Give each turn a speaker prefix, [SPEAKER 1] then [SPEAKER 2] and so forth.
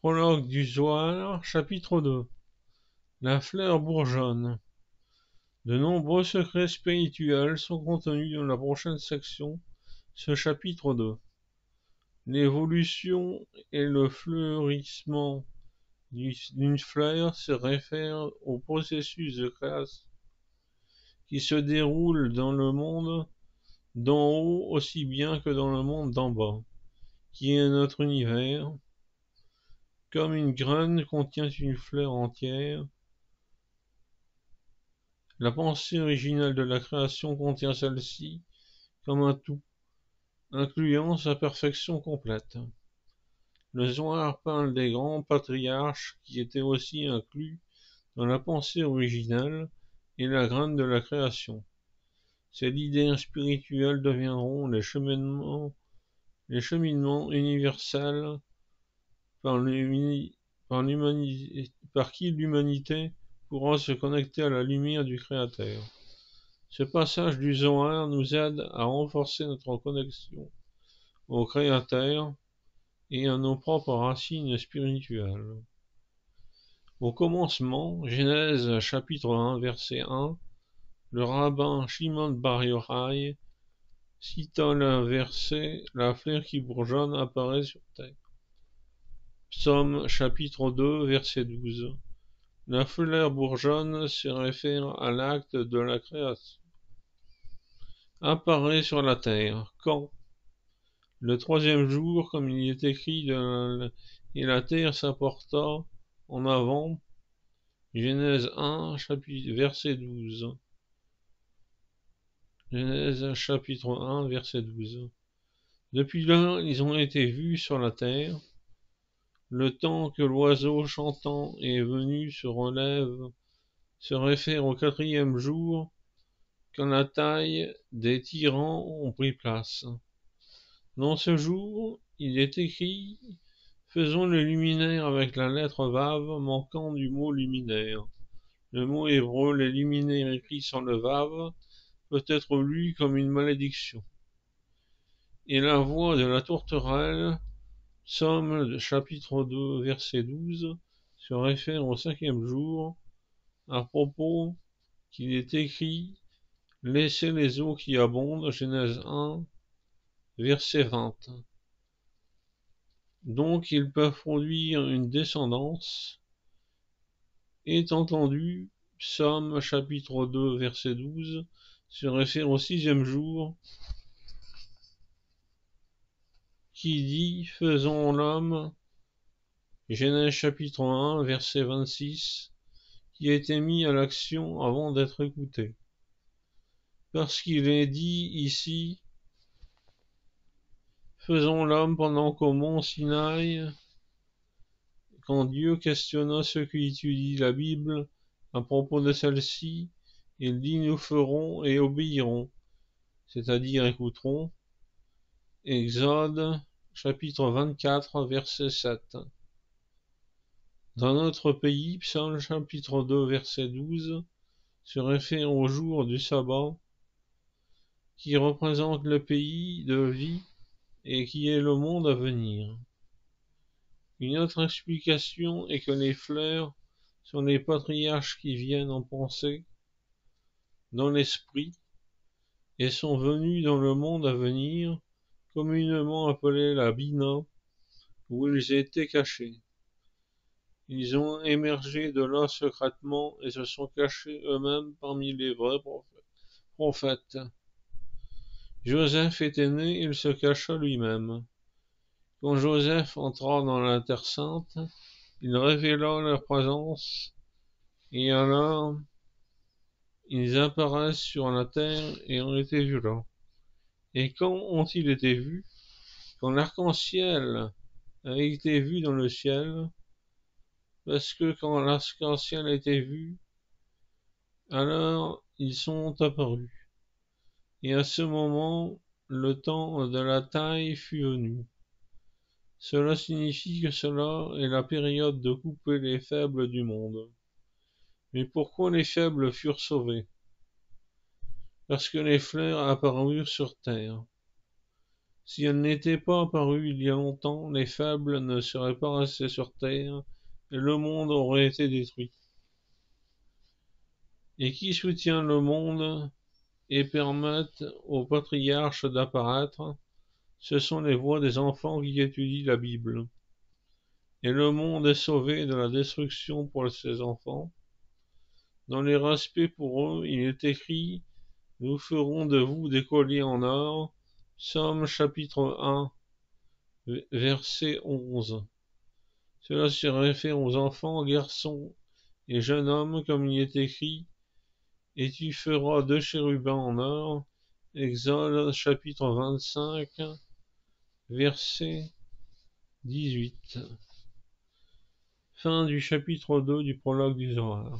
[SPEAKER 1] Prologue du Zohar, chapitre 2. La fleur bourgeonne. De nombreux secrets spirituels sont contenus dans la prochaine section, ce chapitre 2. L'évolution et le fleurissement d'une fleur se réfèrent au processus de création qui se déroule dans le monde d'en haut aussi bien que dans le monde d'en bas, qui est notre univers. Comme une graine contient une fleur entière, la pensée originale de la création contient celle-ci comme un tout, incluant sa perfection complète. Le Zohar parle des grands patriarches qui étaient aussi inclus dans la pensée originale et la graine de la création. Ces leaders spirituels deviendront les cheminements universels par qui l'humanité pourra se connecter à la lumière du Créateur. Ce passage du Zohar nous aide à renforcer notre connexion au Créateur et à nos propres racines spirituelles. Au commencement, Genèse chapitre 1 verset 1, le rabbin Shimon Bar Yochai cita le verset « La fleur qui bourgeonne apparaît sur terre ». Psaume chapitre 2 verset 12. La fleur bourgeonne se réfère à l'acte de la création. Apparaît sur la terre. Quand? Le troisième jour, comme il est écrit, et la terre s'apporta en avant. Genèse 1, verset 12. Genèse chapitre 1, verset 12. Depuis là, ils ont été vus sur la terre. Le temps que l'oiseau chantant est venu se relève se réfère au quatrième jour, quand la taille des tyrans ont pris place. Dans ce jour, il est écrit « Faisons le luminaire avec la lettre Vav manquant du mot luminaire ». Le mot hébreu, les luminaires écrit sans le Vav, peut être lu comme une malédiction. Et la voix de la tourterelle, Psaume chapitre 2, verset 12, se réfère au cinquième jour, à propos qu'il est écrit « Laissez les eaux qui abondent » Genèse 1, verset 20. Donc ils peuvent produire une descendance. Est entendu, Psaume chapitre 2, verset 12, se réfère au sixième jour, qui dit « Faisons l'homme » Genèse chapitre 1, verset 26, qui a été mis à l'action avant d'être écouté. Parce qu'il est dit ici « Faisons l'homme pendant qu'au mont Sinaï » quand Dieu questionna ceux qui étudient la Bible à propos de celle-ci, il dit « Nous ferons et obéirons », c'est-à-dire écouterons. Exode, chapitre 24, verset 7. Dans notre pays, Psaume chapitre 2, verset 12, se réfère au jour du sabbat, qui représente le pays de vie et qui est le monde à venir. Une autre explication est que les fleurs sont les patriarches qui viennent en pensée, dans l'esprit, et sont venus dans le monde à venir, communément appelé la Bina, où ils étaient cachés. Ils ont émergé de là secrètement et se sont cachés eux-mêmes parmi les vrais prophètes. Joseph était né, il se cacha lui-même. Quand Joseph entra dans la terre sainte, il révéla leur présence, et alors ils apparaissent sur la terre et ont été vus là. Et quand ont-ils été vus? Quand l'arc-en-ciel a été vu dans le ciel, parce que quand l'arc-en-ciel a été vu, alors ils sont apparus. Et à ce moment, le temps de la taille fut venu. Cela signifie que cela est la période de couper les faibles du monde. Mais pourquoi les faibles furent sauvés? Parce que les fleurs apparurent sur terre. Si elle n'était pas apparue il y a longtemps, les faibles ne seraient pas restés sur terre, et le monde aurait été détruit. Et qui soutient le monde et permettent aux patriarches d'apparaître, ce sont les voix des enfants qui étudient la Bible. Et le monde est sauvé de la destruction pour ses enfants. Dans les respects pour eux, il est écrit: Nous ferons de vous des colliers en or. Somme chapitre 1, verset 11. Cela se réfère aux enfants, garçons et jeunes hommes, comme il est écrit: Et tu feras 2 chérubins en or. Exode chapitre 25, verset 18. Fin du chapitre 2 du prologue du Zohar.